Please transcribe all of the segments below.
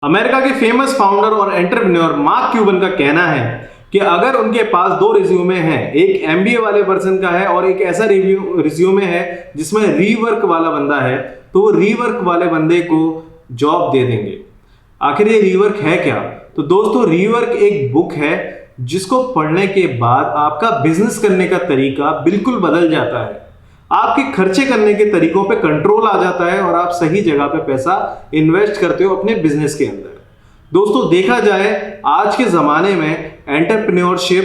America के famous founder और entrepreneur mark Cuban का कहना है कि अगर उनके पास दो रिज्यूमे हैं, एक एमबीए वाले पर्सन का है और एक ऐसा रिज्यूमे है जिसमें रीवर्क वाला बंदा है, तो वो रीवर्क वाले बंदे को जॉब दे देंगे। आखिर ये रीवर्क है क्या? तो दोस्तों, रीवर्क एक बुक है जिसको पढ़ने के बाद आपका बिजनेस करने का तरीका बिल्कुल बदल जाता है। आपके खर्चे करने के तरीकों पे कंट्रोल आ जाता है और आप सही जगह पे पैसा इन्वेस्ट करते हो अपने बिजनेस के अंदर। दोस्तों, देखा जाए आज के ज़माने में एंटरप्रेन्योरशिप,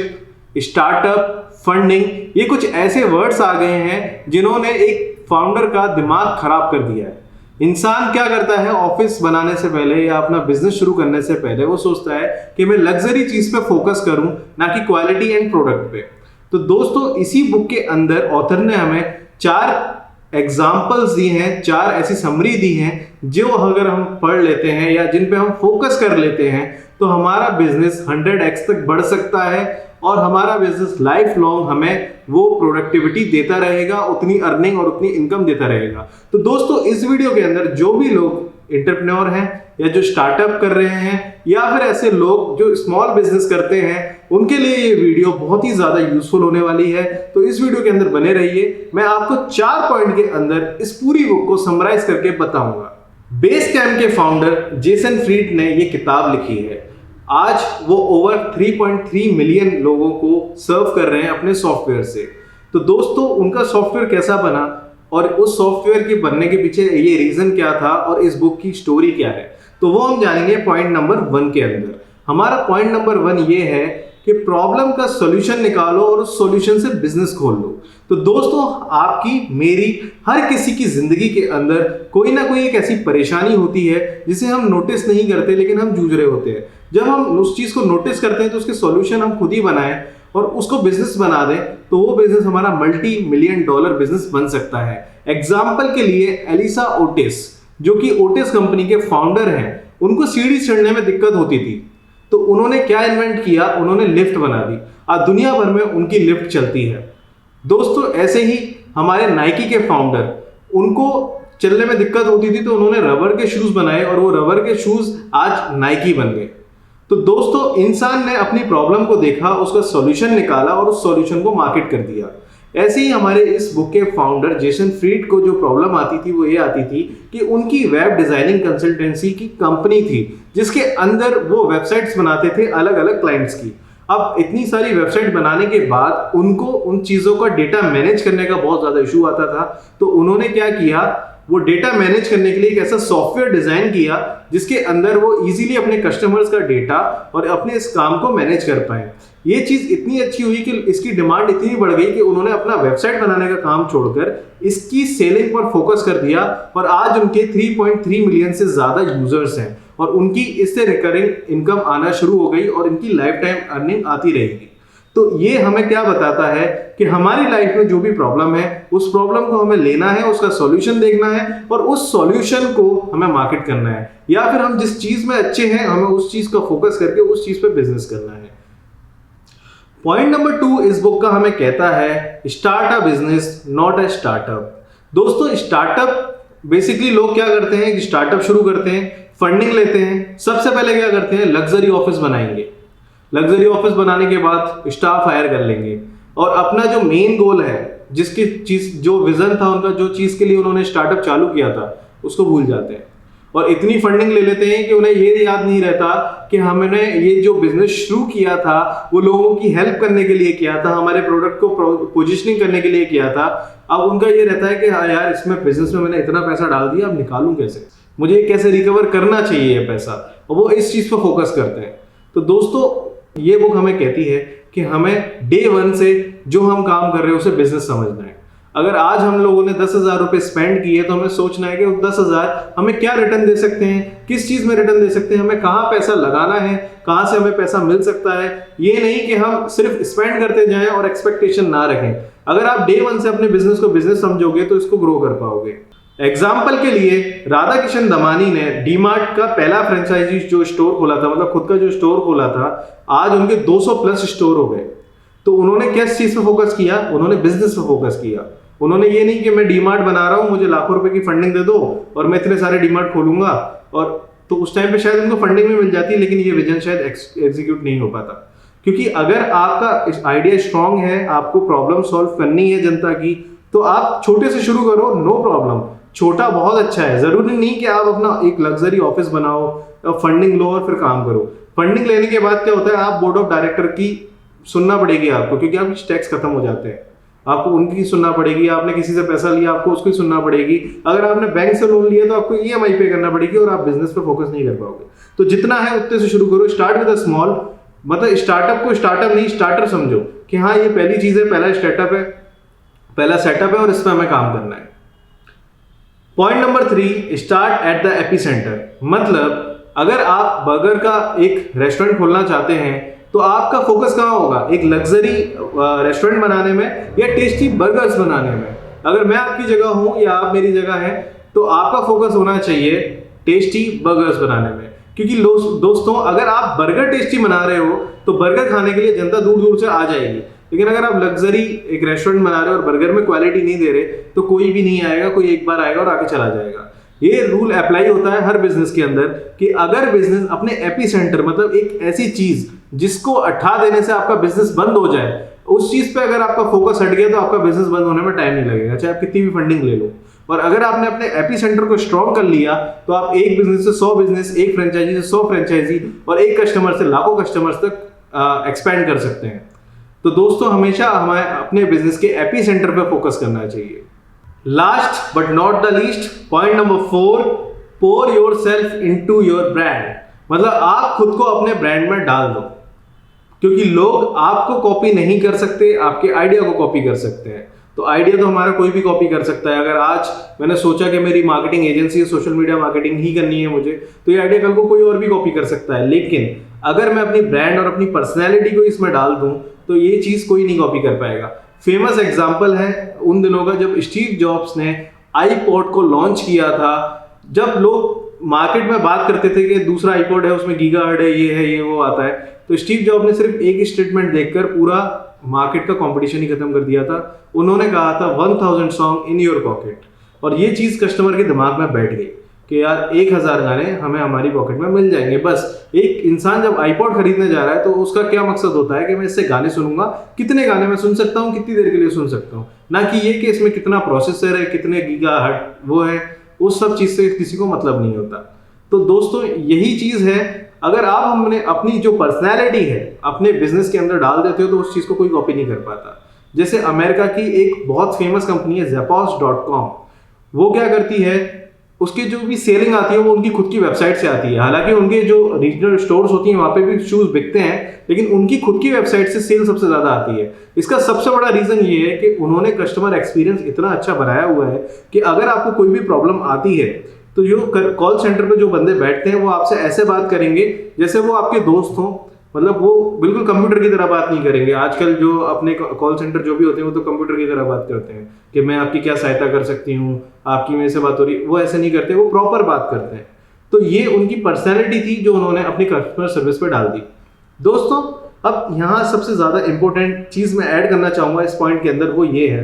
स्टार्टअप, फंडिंग, ये कुछ ऐसे वर्ड्स आ गए हैं जिन्होंने एक फाउंडर का दिमाग खराब कर दिया है। इंसान क्या करता है, ऑफिस बनाने से पहले या अपना बिजनेस शुरू करने से पहले वो सोचता है कि मैं लग्जरी चीज़ पे फोकस करूं, ना कि क्वालिटी एंड प्रोडक्ट पे। तो दोस्तों, इसी बुक के अंदर ऑथर ने हमें 4 एग्जाम्पल्स दी हैं, 4 ऐसी समरी दी हैं जो अगर हम पढ़ लेते हैं या जिन पे हम फोकस कर लेते हैं तो हमारा बिजनेस 100x तक बढ़ सकता है और हमारा बिजनेस लाइफ लॉन्ग हमें वो प्रोडक्टिविटी देता रहेगा, उतनी अर्निंग और उतनी इनकम देता रहेगा। तो दोस्तों, इस वीडियो के अंदर जो भी लोग एंटरप्रेन्योर हैं या जो स्टार्टअप कर रहे हैं या फिर ऐसे लोग जो स्मॉल बिजनेस करते हैं, उनके लिए ये वीडियो बहुत ही ज्यादा यूजफुल होने वाली है। तो इस वीडियो के अंदर बने रहिए। मैं आपको 4 पॉइंट के अंदर इस पूरी बुक को समराइज करके बताऊंगा। बेसकैम्प के फाउंडर जेसन फ्रीड ने ये किताब लिखी है। आज वो ओवर 3.3 मिलियन लोगों को सर्व कर रहे हैं अपने सॉफ्टवेयर से। तो दोस्तों, उनका सॉफ्टवेयर कैसा बना और उस सॉफ्टवेयर के बनने के पीछे ये रीजन क्या था और इस बुक की स्टोरी क्या है, तो वो हम जानेंगे पॉइंट नंबर 1 के अंदर। हमारा पॉइंट नंबर 1 ये है कि प्रॉब्लम का सॉल्यूशन निकालो और उस सॉल्यूशन से बिजनेस खोल लो। तो दोस्तों, आपकी, मेरी, हर किसी की जिंदगी के अंदर कोई ना कोई एक ऐसी परेशानी होती है जिसे हम नोटिस नहीं करते लेकिन हम जूझ रहे होते हैं। जब हम उस चीज को नोटिस करते हैं तो उसके सॉल्यूशन हम खुद ही बनाएं और उसको बिजनेस बना दें तो वो बिजनेस हमारा मल्टी-मिलियन डॉलर बिजनेस बन सकता है। एग्जाम्पल के लिए एलिसा ओटिस, जो कि ओटिस कंपनी के फाउंडर हैं, उनको सीढ़ी चढ़ने में दिक्कत होती थी। तो उन्होंने क्या इन्वेंट किया, उन्होंने लिफ्ट बना दी। आज दुनिया भर में उनकी लिफ्ट चलती है। दोस्तों, ऐसे ही हमारे नाइकी के फाउंडर, उनको चलने में दिक्कत होती थी तो उन्होंने रबर के शूज बनाए और वो रबर के शूज आज नाइकी बन गए। तो दोस्तों, इंसान ने अपनी प्रॉब्लम को देखा, उसका सॉल्यूशन निकाला और उस सॉल्यूशन को मार्केट कर दिया। ऐसे ही हमारे इस बुक के फाउंडर जेसन फ्रीड को जो प्रॉब्लम आती थी वो ये आती थी कि उनकी वेब डिजाइनिंग कंसल्टेंसी की कंपनी थी जिसके अंदर वो वेबसाइट्स बनाते थे अलग अलग क्लाइंट्स की। अब इतनी सारी वेबसाइट बनाने के बाद उनको उन चीज़ों का डेटा मैनेज करने का बहुत ज़्यादा इशू आता था। तो उन्होंने क्या किया, वो डेटा मैनेज करने के लिए एक ऐसा सॉफ्टवेयर डिजाइन किया जिसके अंदर वो इजीली अपने कस्टमर्स का डेटा और अपने इस काम को मैनेज कर पाए। ये चीज़ इतनी अच्छी हुई कि इसकी डिमांड इतनी बढ़ गई कि उन्होंने अपना वेबसाइट बनाने का काम छोड़कर इसकी सेलिंग पर फोकस कर दिया और आज उनके 3.3 मिलियन से ज़्यादा यूजर्स हैं और उनकी इससे रिकरिंग इनकम आना शुरू हो गई और इनकी लाइफ टाइम अर्निंग आती रहेगी। तो ये हमें क्या बताता है कि हमारी लाइफ में जो भी प्रॉब्लम है उस प्रॉब्लम को हमें लेना है, उसका सॉल्यूशन देखना है और उस सॉल्यूशन को हमें मार्केट करना है, या फिर हम जिस चीज में अच्छे हैं हमें उस चीज का फोकस करके उस चीज पे बिजनेस करना है। पॉइंट नंबर 2 इस बुक का हमें कहता है, start a business not a startup. दोस्तों, स्टार्टअप बेसिकली लोग क्या करते हैं कि स्टार्टअप शुरू करते हैं, फंडिंग लेते हैं, सबसे पहले क्या करते हैं, लग्जरी ऑफिस बनाएंगे। लग्जरी ऑफिस बनाने के बाद स्टाफ हायर कर लेंगे और अपना जो मेन गोल है, जिसकी चीज, जो विजन था उनका, जो चीज के लिए उन्होंने स्टार्टअप चालू किया था, उसको भूल जाते हैं और इतनी फंडिंग ले लेते हैं कि उन्हें ये याद नहीं रहता कि हमने ये जो बिजनेस शुरू किया था वो लोगों की हेल्प करने के लिए किया था, हमारे प्रोडक्ट को पोजिशनिंग करने के लिए किया था। अब उनका ये रहता है कि हाँ यार, इसमें बिजनेस में मैंने इतना पैसा डाल दिया, अब निकालूं कैसे, मुझे कैसे रिकवर करना चाहिए ये पैसा, और वो इस चीज पर फोकस करते हैं। तो दोस्तों, ये बुक हमें कहती है कि हमें डे 1 से जो हम काम कर रहे हैं उसे बिजनेस समझना है। अगर आज हम लोगों ने 10,000 रुपए स्पेंड किए तो हमें सोचना है कि 10,000 हमें क्या रिटर्न दे सकते हैं, किस चीज में रिटर्न दे सकते हैं, हमें कहाँ पैसा लगाना है, कहाँ से हमें पैसा मिल सकता है। ये नहीं कि हम सिर्फ स्पेंड करते जाएं और एक्सपेक्टेशन ना रखें। अगर आप डे 1 से अपने बिजनेस को बिजनेस समझोगे तो इसको ग्रो कर पाओगे। एग्जाम्पल के लिए राधा किशन दमानी ने डीमार्ट का पहला फ्रेंचाइजी जो स्टोर खोला था, मतलब खुद का जो स्टोर खोला था, आज उनके 200 प्लस स्टोर हो गए। तो उन्होंने किस चीज पे फोकस किया, उन्होंने बिजनेस पे फोकस किया। उन्होंने ये नहीं कि मैं डीमार्ट बना रहा हूँ, मुझे लाखों रुपए की फंडिंग दे दो और मैं इतने सारे डीमार्ट खोलूंगा और तो उस टाइम पे शायद उनको फंडिंग में मिल जाती, लेकिन ये विजन शायद एग्जीक्यूट नहीं हो पाता। क्योंकि अगर आपका आइडिया स्ट्रांग है, आपको प्रॉब्लम सॉल्व करनी है जनता की, तो आप छोटे से शुरू करो, नो प्रॉब्लम। छोटा बहुत अच्छा है, जरूरी नहीं कि आप अपना एक लग्जरी ऑफिस बनाओ, फंडिंग लो और फिर काम करो। फंडिंग लेने के बाद क्या होता है, आप बोर्ड ऑफ डायरेक्टर की सुनना पड़ेगी आपको, क्योंकि आपके टैक्स खत्म हो जाते हैं, आपको उनकी सुनना पड़ेगी। आपने किसी से पैसा लिया, आपको उसकी सुनना पड़ेगी। अगर आपने बैंक से लोन लिया तो आपको ईएमआई पे करना पड़ेगी और आप बिजनेस पे फोकस नहीं कर पाओगे। तो जितना है उतने से शुरू करो, स्टार्ट विद अ स्मॉल। मतलब स्टार्टअप को स्टार्टअप नहीं, स्टार्टर समझो कि हाँ ये पहली चीज है, पहला स्टार्टअप है, पहला सेटअप है और इस पर हमें काम करना है। Point number 3, start at the epicentre. मतलब अगर आप बर्गर का एक रेस्टोरेंट खोलना चाहते हैं तो आपका फोकस कहाँ होगा, एक लग्जरी रेस्टोरेंट बनाने में या टेस्टी बर्गर्स बनाने में। अगर मैं आपकी जगह हूं या आप मेरी जगह हैं तो आपका फोकस होना चाहिए टेस्टी बर्गर्स बनाने में। क्योंकि दोस्तों अगर आप बर्गर टेस्टी बना रहे हो तो बर्गर खाने के लिए जनता दूर दूर से आ जाएगी। लेकिन अगर आप लग्जरी एक रेस्टोरेंट बना रहे हो और बर्गर में क्वालिटी नहीं दे रहे तो कोई भी नहीं आएगा, कोई एक बार आएगा और आके चला जाएगा। ये रूल अप्लाई होता है हर बिजनेस के अंदर कि अगर बिजनेस अपने एपी सेंटर, मतलब एक ऐसी चीज जिसको हटा देने से आपका बिजनेस बंद हो जाए, उस चीज पे अगर आपका फोकस हट गया तो आपका बिजनेस बंद होने में टाइम नहीं लगेगा, चाहे आप कितनी भी फंडिंग ले लो। और अगर आपने अपने एपी सेंटर को स्ट्रॉन्ग कर लिया तो आप एक बिजनेस से 100 बिजनेस, एक फ्रेंचाइजी से 100 फ्रेंचाइजी और एक कस्टमर से लाखों कस्टमर्स तक एक्सपैंड कर सकते हैं। तो दोस्तों हमेशा हमें अपने बिजनेस के एपी सेंटर पे फोकस करना चाहिए। Last but not the least, point number 4, pour yourself into your brand. मतलब आप खुद को अपने ब्रांड में डाल दो, क्योंकि लोग आपको कॉपी नहीं कर सकते, आपके आइडिया को कॉपी कर सकते हैं। तो आइडिया तो हमारा कोई भी कॉपी कर सकता है। अगर आज मैंने सोचा कि मेरी मार्केटिंग एजेंसी है, सोशल मीडिया मार्केटिंग ही करनी है मुझे, तो ये आइडिया कल को कोई और भी कॉपी कर सकता है। लेकिन अगर मैं अपनी ब्रांड और अपनी पर्सनैलिटी को इसमें डाल दूं तो ये चीज कोई नहीं कॉपी कर पाएगा। फेमस एग्जाम्पल है उन दिनों का जब स्टीव जॉब्स ने आईपॉड को लॉन्च किया था। जब लोग मार्केट में बात करते थे कि दूसरा आईपॉड है, उसमें गीगाहर्ट्ज है, ये वो आता है, तो स्टीव जॉब ने सिर्फ एक स्टेटमेंट देकर पूरा मार्केट का कंपटीशन ही खत्म कर दिया था। उन्होंने कहा था 1000 सॉन्ग इन योर पॉकेट, और ये चीज कस्टमर के दिमाग में बैठ गई कि यार 1000 गाने हमें हमारी पॉकेट में मिल जाएंगे। बस एक इंसान जब आईपॉड खरीदने जा रहा है तो उसका क्या मकसद होता है कि मैं इससे गाने सुनूंगा, कितने गाने मैं सुन सकता हूँ, कितनी देर के लिए सुन सकता हूँ, ना कि ये कि इसमें कितना प्रोसेसर है, कितने गीगाहर्ट्ज वो है। उस सब चीज से किसी को मतलब नहीं होता। तो दोस्तों यही चीज है, अगर आप हमने अपनी जो पर्सनैलिटी है अपने बिजनेस के अंदर डाल देते हो तो उस चीज को कोई कॉपी नहीं कर पाता। जैसे अमेरिका की एक बहुत फेमस कंपनी है Zappos.com, वो क्या करती है, उसकी जो भी सेलिंग आती है वो उनकी खुद की वेबसाइट से आती है। हालांकि उनके जो रीजनल स्टोर्स होती हैं वहां पे भी शूज बिकते हैं, लेकिन उनकी खुद की वेबसाइट से सेल सबसे ज्यादा आती है। इसका सबसे बड़ा रीजन ये है कि उन्होंने कस्टमर एक्सपीरियंस इतना अच्छा बनाया हुआ है कि अगर आपको कोई भी प्रॉब्लम आती है तो जो कॉल सेंटर पे जो बंदे बैठते हैं वो आपसे ऐसे बात करेंगे जैसे वो आपके दोस्त हों। मतलब वो बिल्कुल कंप्यूटर की तरह बात नहीं करेंगे। आजकल जो अपने कॉल सेंटर जो भी होते हैं वो तो कंप्यूटर की तरह बात करते हैं कि मैं आपकी क्या सहायता कर सकती हूँ, आपकी मेरे से बात हो रही, वो ऐसे नहीं करते, वो प्रॉपर बात करते हैं। तो ये उनकी पर्सनैलिटी थी जो उन्होंने अपनी कस्टमर सर्विस पे डाल दी। दोस्तों अब यहाँ सबसे ज्यादा इंपॉर्टेंट चीज मैं ऐड करना चाहूंगा इस पॉइंट के अंदर, वो ये है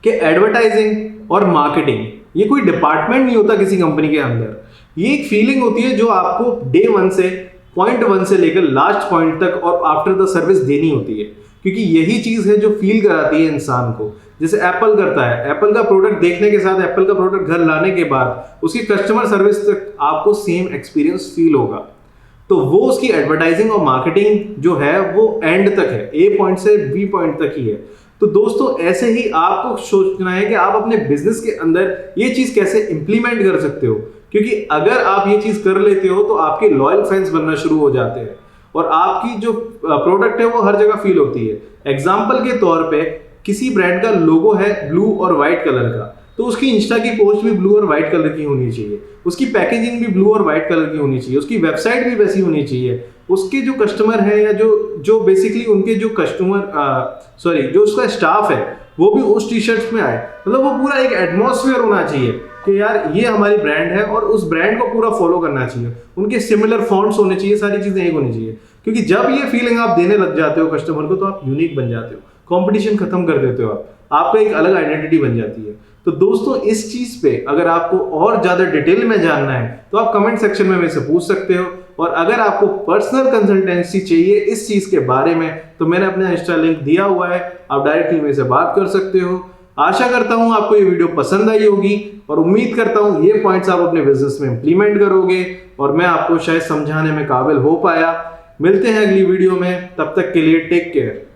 कि एडवर्टाइजिंग और मार्केटिंग ये कोई डिपार्टमेंट नहीं होता किसी कंपनी के अंदर। ये एक फीलिंग होती है जो आपको डे 1 से पॉइंट 1 से लेकर लास्ट पॉइंट तक और आफ्टर द सर्विस देनी होती है, क्योंकि यही चीज है जो फील कराती है इंसान को। जैसे एप्पल करता है, एप्पल का प्रोडक्ट देखने के साथ एप्पल का प्रोडक्ट घर लाने के बाद उसकी कस्टमर सर्विस तक आपको सेम एक्सपीरियंस फील होगा। तो वो उसकी एडवर्टाइजिंग और मार्केटिंग जो है वो एंड तक है, ए पॉइंट से बी पॉइंट तक ही है। तो दोस्तों ऐसे ही आपको सोचना है कि आप अपने बिजनेस के अंदर ये चीज कैसे इंप्लीमेंट कर सकते हो, क्योंकि अगर आप ये चीज कर लेते हो तो आपके लॉयल फैंस बनना शुरू हो जाते हैं और आपकी जो प्रोडक्ट है वो हर जगह फील होती है। एग्जाम्पल के तौर पे किसी ब्रांड का लोगो है ब्लू और व्हाइट कलर का, तो उसकी इंस्टा की पोस्ट भी ब्लू और व्हाइट कलर की होनी चाहिए, उसकी पैकेजिंग भी ब्लू और व्हाइट कलर की होनी चाहिए, उसकी वेबसाइट भी वैसी होनी चाहिए, उसके जो कस्टमर है या जो बेसिकली उनके जो कस्टमर जो उसका स्टाफ है वो भी उस टी शर्ट्स में आए। मतलब वो पूरा एक एटमॉस्फेयर होना चाहिए कि यार ये हमारी ब्रांड है और उस ब्रांड को पूरा फॉलो करना चाहिए, उनके सिमिलर फॉन्ट्स होने चाहिए, सारी चीजें एक होनी चाहिए। क्योंकि जब ये फीलिंग आप देने लग जाते हो कस्टमर को तो आप यूनिक बन जाते हो, कंपटीशन खत्म कर देते हो, आपका एक अलग आइडेंटिटी बन जाती है। तो दोस्तों इस चीज पे अगर आपको और ज्यादा डिटेल में जानना है तो आप कमेंट सेक्शन में मेरे से पूछ सकते हो, और अगर आपको पर्सनल कंसल्टेंसी चाहिए इस चीज के बारे में तो मैंने अपना इंस्टा लिंक दिया हुआ है, आप डायरेक्टली मेरे से बात कर सकते हो। आशा करता हूं आपको ये वीडियो पसंद आई होगी और उम्मीद करता हूं ये पॉइंट्स आप अपने बिजनेस में इंप्लीमेंट करोगे और मैं आपको शायद समझाने में काबिल हो पाया। मिलते हैं अगली वीडियो में, तब तक के लिए टेक केयर।